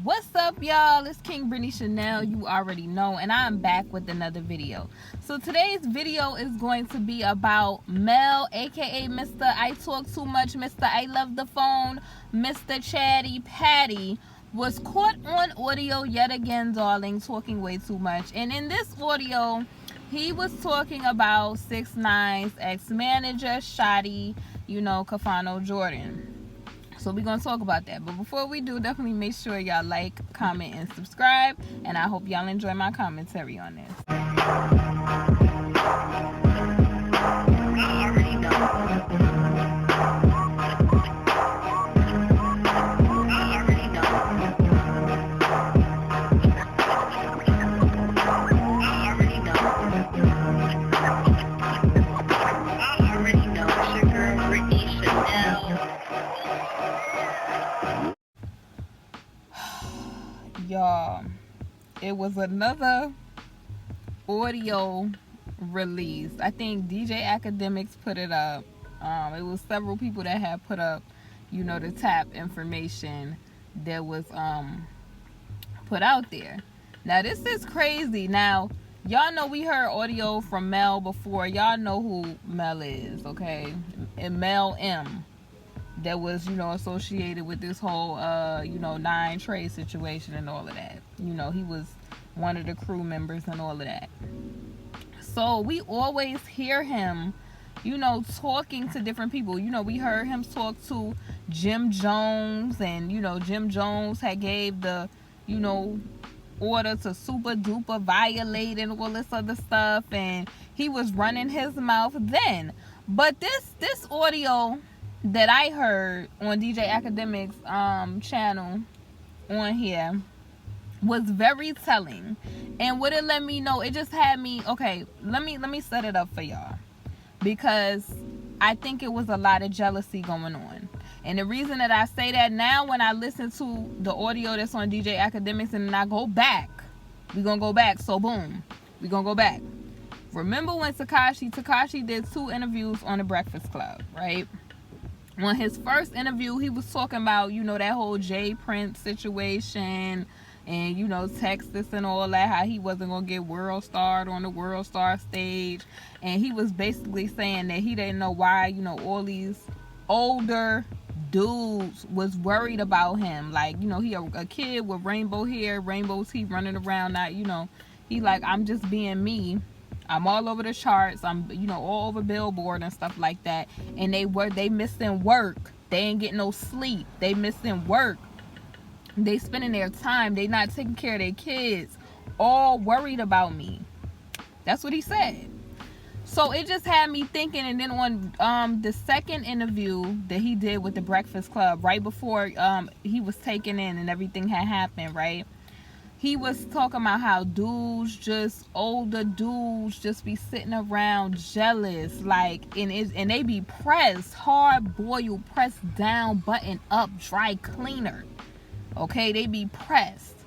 What's up, y'all? It's KingBritneyChanel, you already know, and I'm back with another video. So today's video is going to be about Mel, aka Mr. I Talk Too Much, Mr. I Love the Phone, Mr. Chatty Patty, was caught on audio yet again, darling, talking way too much. And in this audio, he was talking about 6ix9ine's ex-manager, Shotti, Kafano Jordan. So we're going to talk about that. But before we do, definitely make sure y'all like, comment, and subscribe. And I hope y'all enjoy my commentary on this. Y'all, it was another audio release. I think DJ Akademiks put it up. It was several people that had put up, the tap information that was put out there. Now this is crazy. Now y'all know we heard audio from Mel before. Y'all know who Mel is, okay? And Mel M, that was, associated with this whole, 9 Trey situation and all of that. He was one of the crew members and all of that. So we always hear him, talking to different people. We heard him talk to Jim Jones, and, Jim Jones had gave the, order to super duper violate and all this other stuff. And he was running his mouth then. But this audio that I heard on DJ Akademiks channel on here was very telling. And what it let me know, it just had me, okay, let me set it up for y'all, because I think it was a lot of jealousy going on. And the reason that I say that, now when I listen to the audio that's on DJ Akademiks and then I go back, we're gonna go back, so boom, we're gonna go back. Remember when Tekashi did 2 interviews on the Breakfast Club, right? On his first interview, he was talking about, that whole J Prince situation and, Texas and all that, how he wasn't going to get world starred on the world star stage. And he was basically saying that he didn't know why, all these older dudes was worried about him. Like, he a kid with rainbow hair, rainbow teeth, running around, not, he like, I'm just being me. I'm all over the charts. I'm, all over Billboard and stuff like that. And they missing work. They ain't getting no sleep. They missing work. They spending their time. They not taking care of their kids. All worried about me. That's what he said. So it just had me thinking. And then on the second interview that he did with the Breakfast Club, right before he was taken in and everything had happened, right? He was talking about how older dudes just be sitting around jealous, like, and they be pressed, hard boiled, pressed down, button up, dry cleaner. Okay, they be pressed.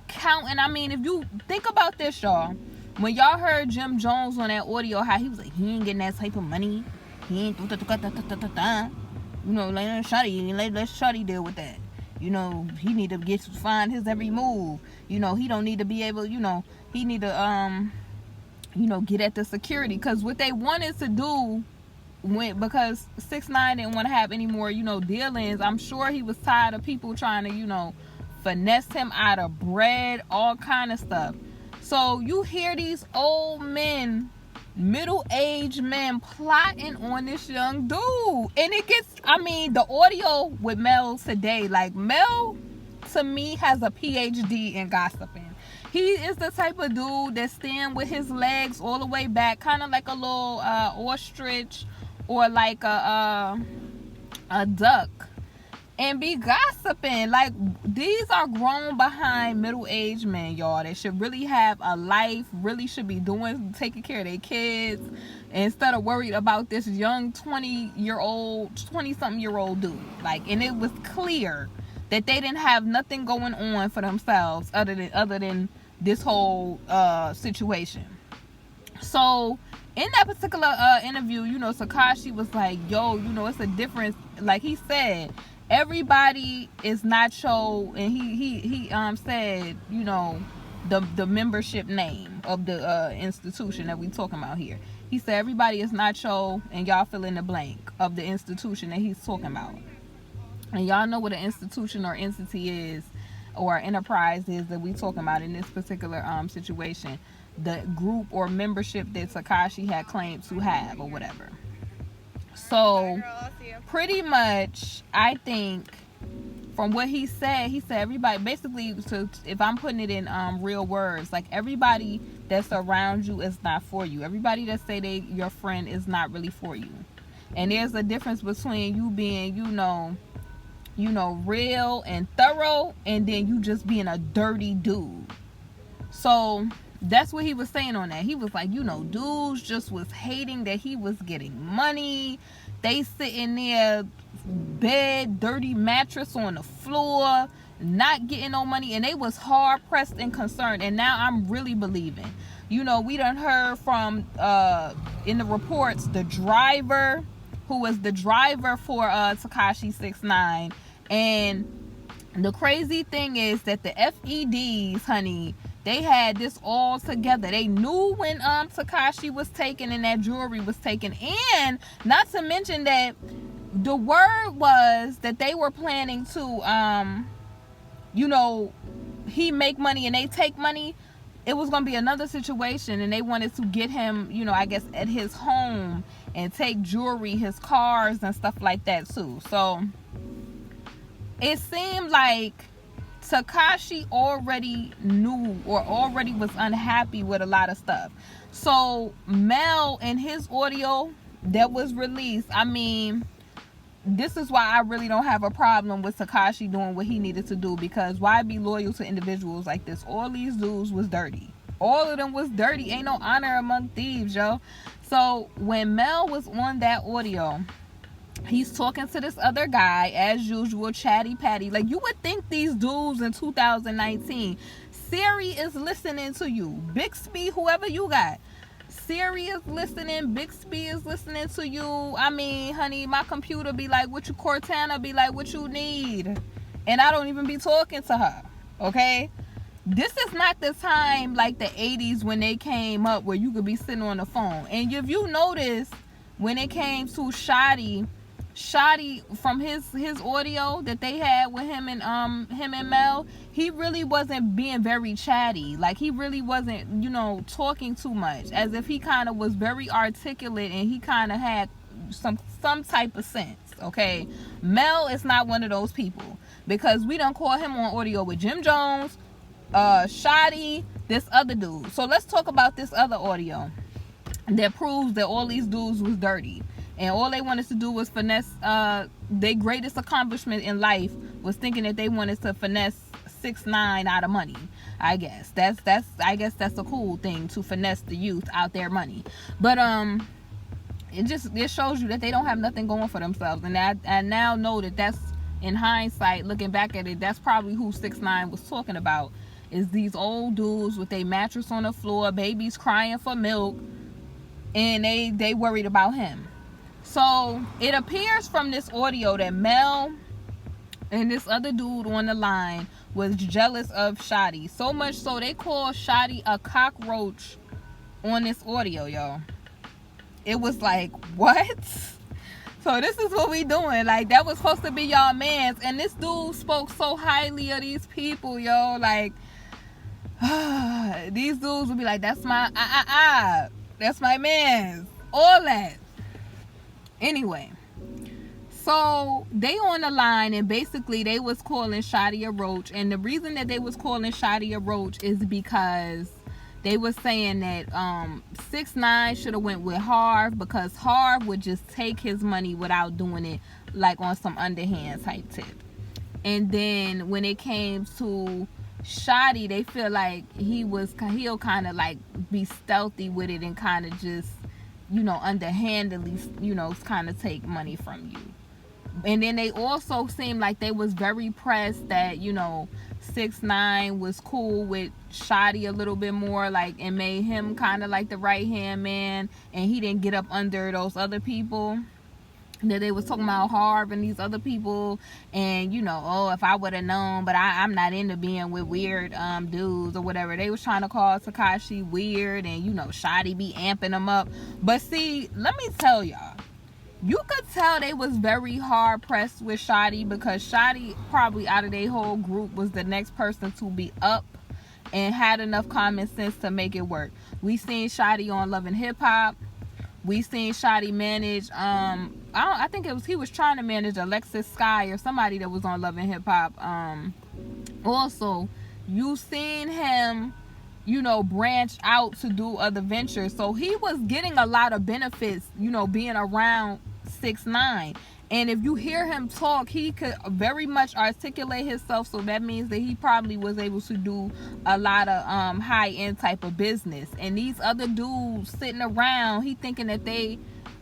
Counting, I mean, if you think about this, y'all, when y'all heard Jim Jones on that audio, how he was like, he ain't getting that type of money. He ain't, let Shotti deal with that. He need to find his every move. He don't need to be able, he need to, get at the security. Because what they wanted to do, because 6ix9ine didn't want to have any more, dealings, I'm sure he was tired of people trying to, finesse him out of bread, all kind of stuff. So you hear these old men, middle-aged men plotting on this young dude. And it gets, the audio with Mel today, like, Mel to me has a PhD in gossiping. He is the type of dude that stand with his legs all the way back, kind of like a little ostrich or like a duck, and be gossiping. Like, these are grown behind middle-aged men, y'all, that should really have a life, really should be taking care of their kids, instead of worried about this young 20-something year old dude. Like, and it was clear that they didn't have nothing going on for themselves other than this whole situation. So in that particular interview, Tekashi was like, yo, it's a difference. Like he said, everybody is not your, and he said, you know, the membership name of the institution that we talking about here. He said everybody is not your, and y'all fill in the blank of the institution that he's talking about. And y'all know what an institution or entity is, or enterprise is, that we talking about in this particular situation. The group or membership that Tekashi had claimed to have or whatever. So pretty much, I think from what he said everybody, basically, so if I'm putting it in real words, like everybody that's around you is not for you. Everybody that say they your friend is not really for you. And there's a difference between you being, you know, real and thorough, and then you just being a dirty dude. So that's what he was saying on that. He was like, you know, dudes just was hating that he was getting money. They sitting there, bed, dirty mattress on the floor, not getting no money, and they was hard pressed and concerned. And now I'm really believing. You know, we done heard from in the reports, the driver, who was the driver for Tekashi 6ix9ine. And the crazy thing is that the FEDs, honey, they had this all together. They knew when Tekashi was taken and that jewelry was taken. And not to mention that the word was that they were planning to, you know, he make money and they take money. It was going to be another situation, and they wanted to get him, you know, I guess at his home and take jewelry, his cars and stuff like that too. So it seemed like Tekashi already knew or already was unhappy with a lot of stuff. So Mel and his audio that was released, I mean, this is why I really don't have a problem with Tekashi doing what he needed to do, because why be loyal to individuals like this? All these dudes was dirty. All of them was dirty. Ain't no honor among thieves, yo. So when Mel was on that audio, he's talking to this other guy, as usual, chatty patty. Like, you would think these dudes in 2019, Siri is listening to you. Bixby, whoever you got, Siri is listening. Bixby is listening to you. I mean, honey, my computer be like, what you, Cortana be like, what you need? And I don't even be talking to her, okay? This is not the time like the 80s when they came up where you could be sitting on the phone. And if you notice, when it came to Shotti from his audio that they had with him and Mel, he really wasn't being very chatty. Like, he really wasn't, you know, talking too much, as if he kind of was very articulate and he kind of had some type of sense. Okay, Mel is not one of those people, because we done call him on audio with Jim Jones, Shotti, this other dude. So let's talk about this other audio that proves that all these dudes was dirty. And all they wanted to do was finesse. Their greatest accomplishment in life was thinking that they wanted to finesse 6ix9ine out of money. I guess that's a cool thing, to finesse the youth out their money. But it shows you that they don't have nothing going for themselves. And I now know that that's, in hindsight, looking back at it, that's probably who 6ix9ine was talking about. Is these old dudes with their mattress on the floor, babies crying for milk, and they worried about him. So it appears from this audio that Mel and this other dude on the line was jealous of Shotti. So much so they called Shotti a cockroach on this audio, y'all. It was like, what? So this is what we doing. Like, that was supposed to be y'all mans. And this dude spoke so highly of these people, yo. Like, these dudes would be like, that's my, that's my mans. All that. Anyway, so they on the line, and basically they was calling Shotti a roach. And the reason that they was calling Shotti a roach is because they was saying that 6ix9ine should have went with Harv, because Harv would just take his money without doing it like on some underhand type tip. And then when it came to Shotti, they feel like he'll kind of like be stealthy with it and kind of just, you know, underhandedly, you know, kind of take money from you. And then they also seemed like they was very pressed that, you know, 6ix9ine was cool with Shotti a little bit more, like, and made him kind of like the right hand man, and he didn't get up under those other people. that they was talking about Harv and these other people, and you know, oh, if I would have known, but I'm not into being with weird dudes or whatever. They was trying to call Tekashi weird, and you know, Shotti be amping them up. But see, let me tell y'all, you could tell they was very hard pressed with Shotti, because Shotti probably out of their whole group was the next person to be up and had enough common sense to make it work. We seen Shotti on Love and Hip Hop. We seen Shotti manage I think it was, he was trying to manage Alexis Sky or somebody that was on Love and Hip Hop. Also, you seen him, you know, branch out to do other ventures. So he was getting a lot of benefits, you know, being around 6ix9ine. And if you hear him talk, he could very much articulate himself. So that means that he probably was able to do a lot of high-end type of business. And these other dudes sitting around, he thinking that they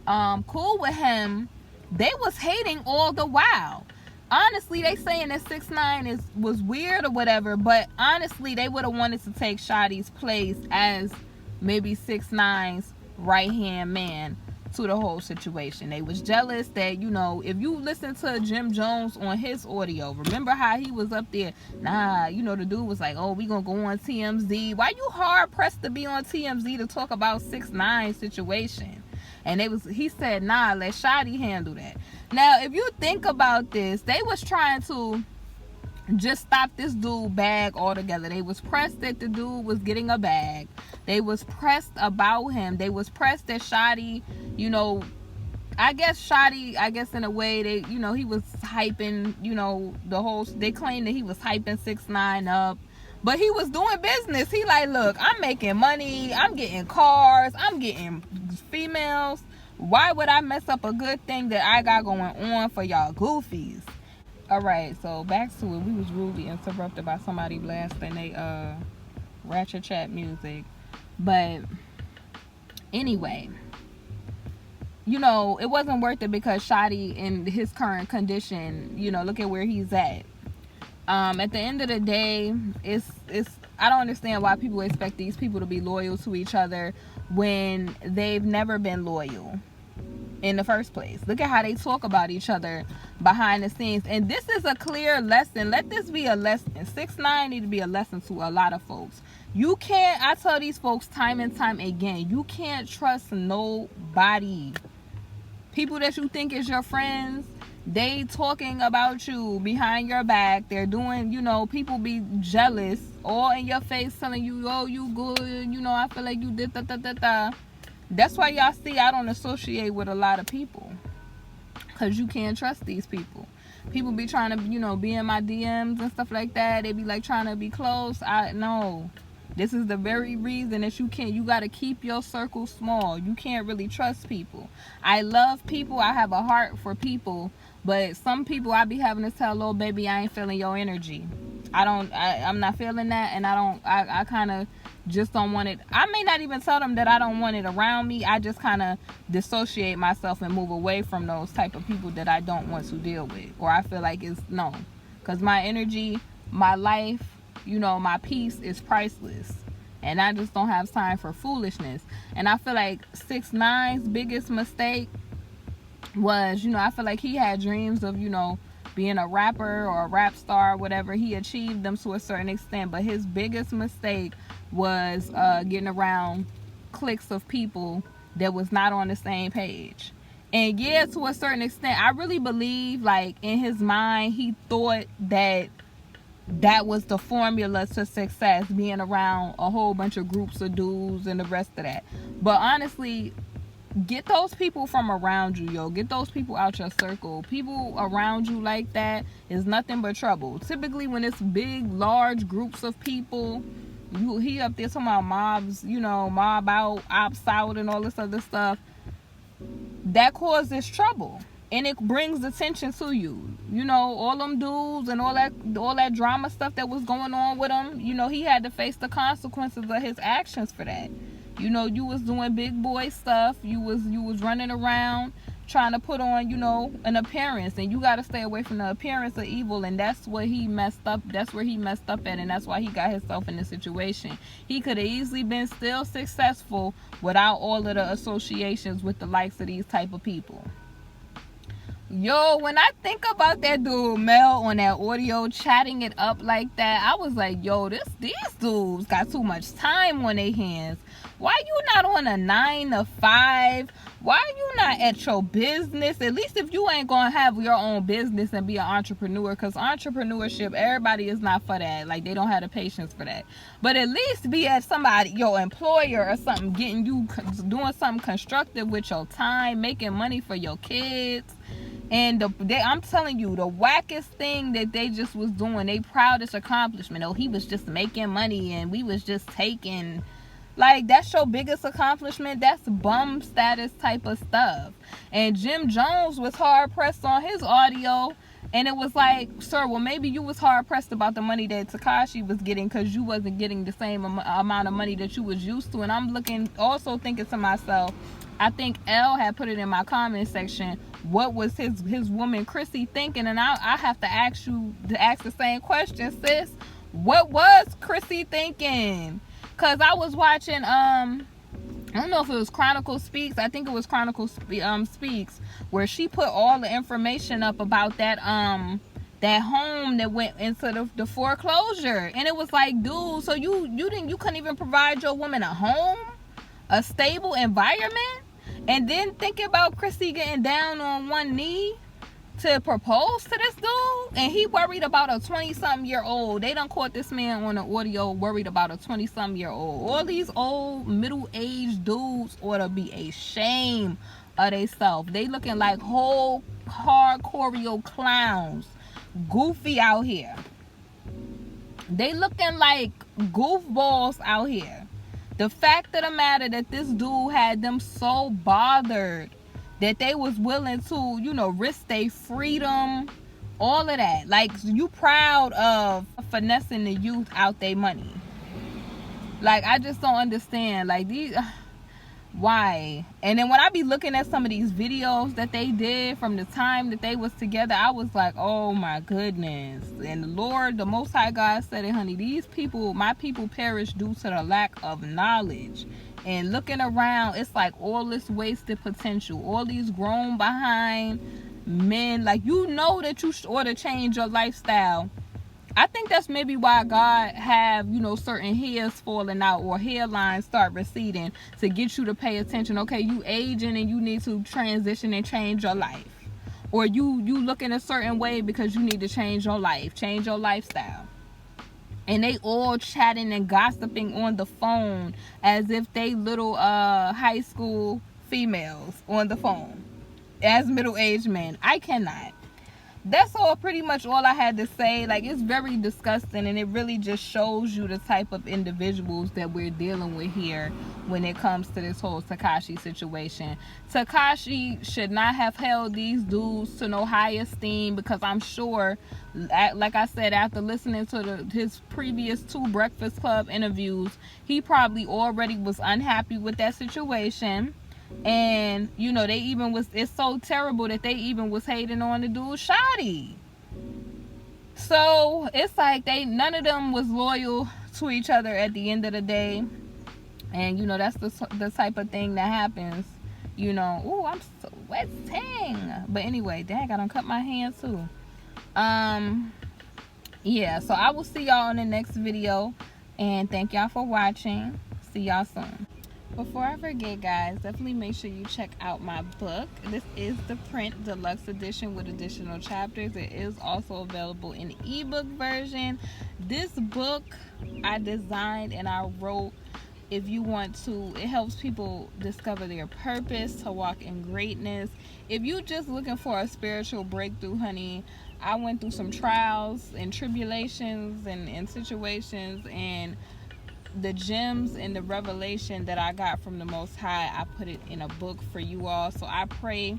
cool with him, they was hating all the while. Honestly, they saying that 6ix9ine was weird or whatever, but honestly, they would have wanted to take Shotti's place as maybe 6ix9ine's right-hand man to the whole situation. They was jealous that, you know, if you listen to Jim Jones on his audio, remember how he was up there, nah, you know, the dude was like, oh, we gonna go on TMZ. Why you hard pressed to be on TMZ to talk about 6ix9ine's situation? And he said, nah, let Shotti handle that. Now, if you think about this, they was trying to just stop this dude bag altogether. They was pressed that the dude was getting a bag. They was pressed about him. They was pressed that Shotti, you know, I guess in a way, they, you know, he was hyping, you know, they claimed that he was hyping 6ix9ine up. But he was doing business. He like, look, I'm making money. I'm getting cars. I'm getting females. Why would I mess up a good thing that I got going on for y'all goofies? Alright, so back to it. We was rudely interrupted by somebody blasting they ratchet chat music. But anyway, you know, it wasn't worth it, because Shotti in his current condition, you know, look at where he's at. At the end of the day, it's I don't understand why people expect these people to be loyal to each other when they've never been loyal in the first place. Look at how they talk about each other behind the scenes. And this is a clear lesson. Let this be a lesson. 6ix9ine need to be a lesson to a lot of folks. You can't, I tell these folks time and time again, you can't trust nobody. People that you think is your friends, they talking about you behind your back. They're doing, you know, people be jealous, all in your face, telling you, oh, you good, you know, I feel like you did da. That's why y'all see I don't associate with a lot of people, because you can't trust these people. People be trying to, you know, be in my DMs and stuff like that. They be like trying to be close. No. This is the very reason that you got to keep your circle small. You can't really trust people. I love people. I have a heart for people. But some people I be having to tell, little baby, I ain't feeling your energy. I'm not feeling that. And I kind of just don't want it. I may not even tell them that I don't want it around me. I just kind of dissociate myself and move away from those type of people that I don't want to deal with. Or I feel like it's no. Because my energy, my life, you know, my peace is priceless. And I just don't have time for foolishness. And I feel like 6ix9ine's biggest mistake was, you know, I feel like he had dreams of, you know, being a rapper or a rap star or whatever. He achieved them to a certain extent. But his biggest mistake was getting around cliques of people that was not on the same page. And yeah, to a certain extent, I really believe, like, in his mind, he thought that was the formula to success, being around a whole bunch of groups of dudes and the rest of that. But honestly, get those people from around you, yo. Get those people out your circle. People around you like that is nothing but trouble. Typically, when it's big, large groups of people, he up there talking about mobs, you know, mob out, ops out, and all this other stuff. That causes trouble. And it brings attention to you. You know, all them dudes and all that drama stuff that was going on with him, you know, he had to face the consequences of his actions for that. You know, you was doing big boy stuff. You was running around trying to put on, you know, an appearance. And you got to stay away from the appearance of evil. And that's what he messed up. That's where he messed up at. And that's why he got himself in this situation. He could have easily been still successful without all of the associations with the likes of these type of people. Yo, when I think about that dude Mel on that audio chatting it up like that, I was like, yo, these dudes got too much time on their hands. Why you not on a 9 to 5? Why you not at your business? At least if you ain't gonna have your own business and be an entrepreneur, because entrepreneurship, everybody is not for that. Like, they don't have the patience for that. But at least be at somebody, your employer or something, doing something constructive with your time, making money for your kids. And I'm telling you, the wackest thing that they just was doing, they proudest accomplishment. Oh, he was just making money and we was just taking. Like, that's your biggest accomplishment? That's bum status type of stuff. And Jim Jones was hard pressed on his audio. And it was like, sir, well, maybe you was hard pressed about the money that Tekashi was getting, because you wasn't getting the same amount of money that you was used to. And I'm also thinking to myself, I think L had put it in my comment section, what was his woman Chrissy thinking? And I have to ask the same question, sis. What was Chrissy thinking? Because I was watching, I don't know if it was Chronicle Speaks. I think it was Chronicle Speaks, where she put all the information up about that home that went into the foreclosure. And it was like, dude, so you couldn't even provide your woman a home, a stable environment? And then thinking about Chrissy getting down on one knee to propose to this dude, and he worried about a 20-something-year-old. They done caught this man on the audio worried about a 20-something-year-old. All these old middle-aged dudes ought to be ashamed of themselves. They looking like whole hardcore clowns, goofy out here. They looking like goofballs out here. The fact of the matter that this dude had them so bothered that they was willing to, risk their freedom, all of that. Like, you proud of finessing the youth out their money. Like, I just don't understand. Like, why? And then when I be looking at some of these videos that they did from the time that they was together, I was like, oh my goodness. And the Lord, the Most High God said it, honey, my people perish due to the lack of knowledge. And looking around, it's like all this wasted potential, all these grown behind men. Like, that you ought to change your lifestyle. I think that's maybe why God have, certain hairs falling out or hairlines start receding, to get you to pay attention. Okay, you aging and you need to transition and change your life. Or you look in a certain way because you need to change your life, change your lifestyle. And they all chatting and gossiping on the phone as if they little high school females on the phone as middle-aged men. I cannot. That's pretty much all I had to say. Like, it's very disgusting, and it really just shows you the type of individuals that we're dealing with here when it comes to this whole Tekashi situation. Tekashi should not have held these dudes to no high esteem, because I'm sure, like I said, after listening to his previous 2 Breakfast Club interviews, he probably already was unhappy with that situation. And it's so terrible that they even was hating on the dude Shotti. So it's like none of them was loyal to each other at the end of the day. And that's the type of thing that happens. Ooh, I'm sweating. But anyway, dang, I done cut my hand too. Yeah, so I will see y'all in the next video, and thank y'all for watching. See y'all soon. Before I forget, guys, definitely make sure you check out my book. This is the print deluxe edition with additional chapters. It is also available in ebook version. This book I designed and I wrote, if you want to, it helps people discover their purpose, to walk in greatness. If you just looking for a spiritual breakthrough, honey, I went through some trials and tribulations and situations, and the gems and the revelation that I got from the Most High, I put it in a book for you all. So I pray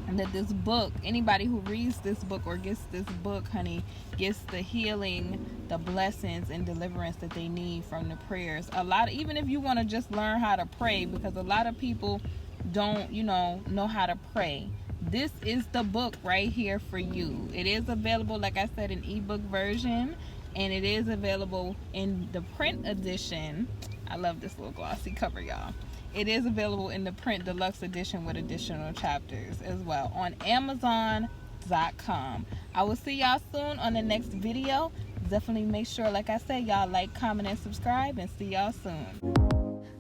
that this book, anybody who reads this book or gets this book, honey, gets the healing, the blessings and deliverance that they need from the prayers. Even if you want to just learn how to pray, because a lot of people don't know how to pray, this is the book right here for you. It is available, like I said, in ebook version, and it is available in the print edition. I love this little glossy cover, y'all. It is available in the print deluxe edition with additional chapters as well on Amazon.com. I will see y'all soon on the next video. Definitely make sure, like I said, y'all like, comment, and subscribe, and see y'all soon.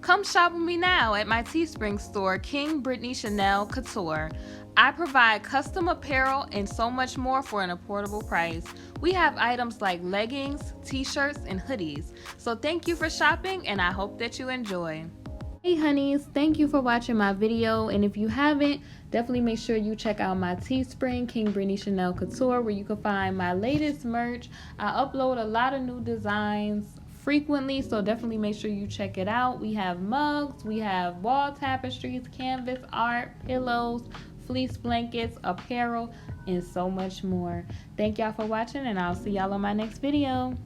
Come shop with me now at my Teespring store, KingBritneyChanel Couture. I provide custom apparel and so much more for an affordable price. We have items like leggings, t-shirts, and hoodies. So thank you for shopping, and I hope that you enjoy. Hey honeys, thank you for watching my video, and if you haven't, definitely make sure you check out my Teespring, KingBritneyChanel Couture, where you can find my latest merch. I upload a lot of new designs frequently, so definitely make sure you check it out. We have mugs, we have wall tapestries, canvas art, pillows, fleece blankets, apparel, and so much more. Thank y'all for watching, and I'll see y'all on my next video.